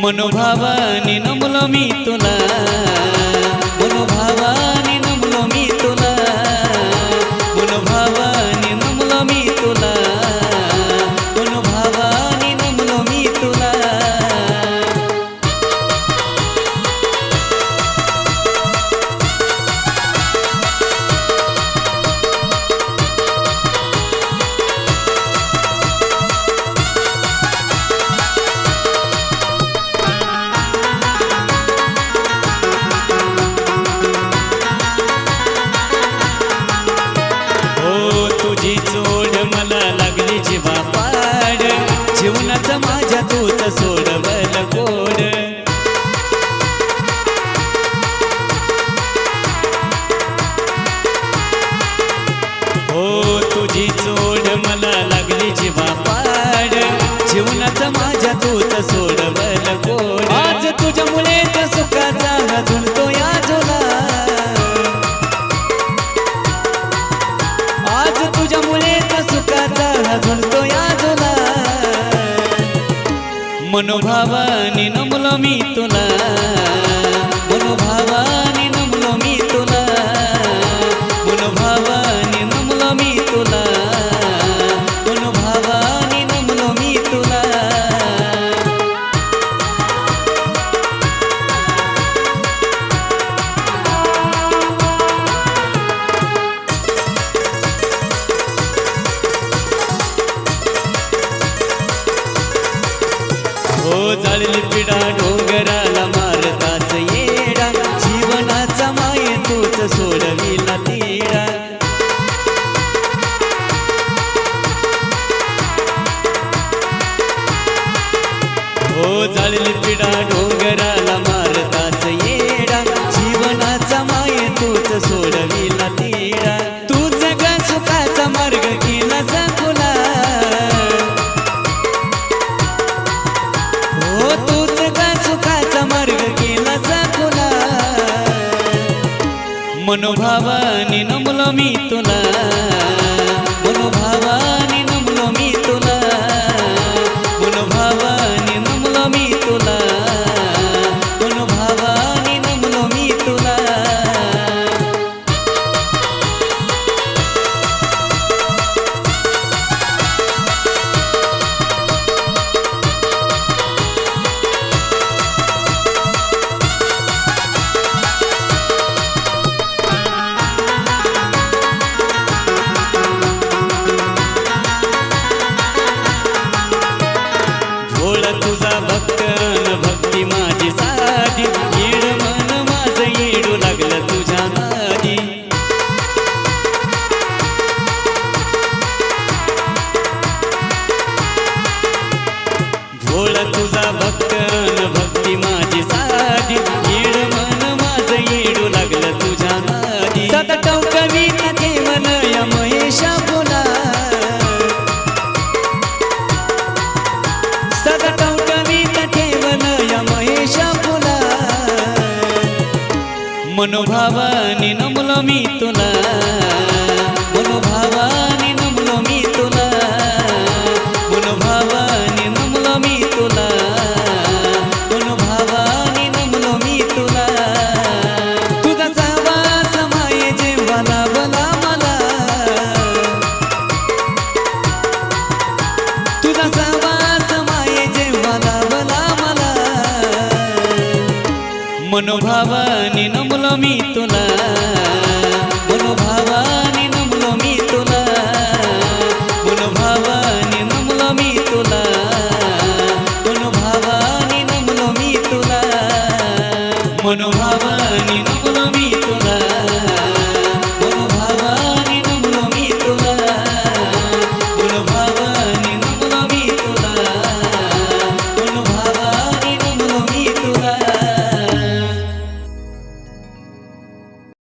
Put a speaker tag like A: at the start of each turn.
A: मनोभावाने नमलो मी तुला, मनोभावाने नमलो मी तुला, मनोभावाने नमलो मी तुला, मनोभावाने नमलो मी तुला। तुझी जोड मला लागली जीवा पाड, जीवनाचा माझ्या तूच सोडवल गोड। हो तुझी जोड मला लागली जीवा पाड, जीवनाचा माझ्या तूच सोडवल गोड। आज तुझ्यामुळेच सुखाचा झुलतो या झोला, आज तुझ्यामुळेच सुखाचा झुलतो या झोला। मनोभावाने नमलो मी तुला, मनोभावाने नमलो मी तुला, मनोभावाने नमलो मी तुला, मनोभावाने नमलो मी तुला। हो जाळली पिढा डोंगराला मारताच येडा, जीवनाचा माये तूच सोडविला तिडा। हो जाळली पिढा डोंगराला मारताच येडा, जीवनाचा माये तूच सोडविला तिडा। तू जगा सुखाचा मार्ग केला खुला, हो तूच का सुखाचा मार्ग केला खुला। मनोभावाने नमलो मी तुला, मनोभावाने नमलो मी तुला, मनोभावाने नमलो मी तुला, मनोभावाने नमलो मी तुला। तुझा भक्त भक्ती माझी साधी, येड मन माझं येडू लागलं तुझ्या नादी। भोळ तुझा भक्त भक्ती माझी साधी, येड मन माझं येडू लागलं तुझ्या नादी। सदा टवकवीत ठेवन या महेशा बोला, सदा टवकवीत ठेवन या महेशा बोला। मनोभावाने नमलो मी तुला, मनोभावाने नमलो मी तुला, मनोभावाने नमलो मी तुला, मनोभावाने नमलो मी तुला। तुझा सहवास माये जेव्हा लाभला मला, तुझा सहवास माये जेव्हा लाभला मला। मनोभावाने नमलो मी तुला, मनोभावाने नमलो मी तुला, मनोभावाने नमलो मी तुला, मनोभावाने नमलो मी तुला, मनोभावाने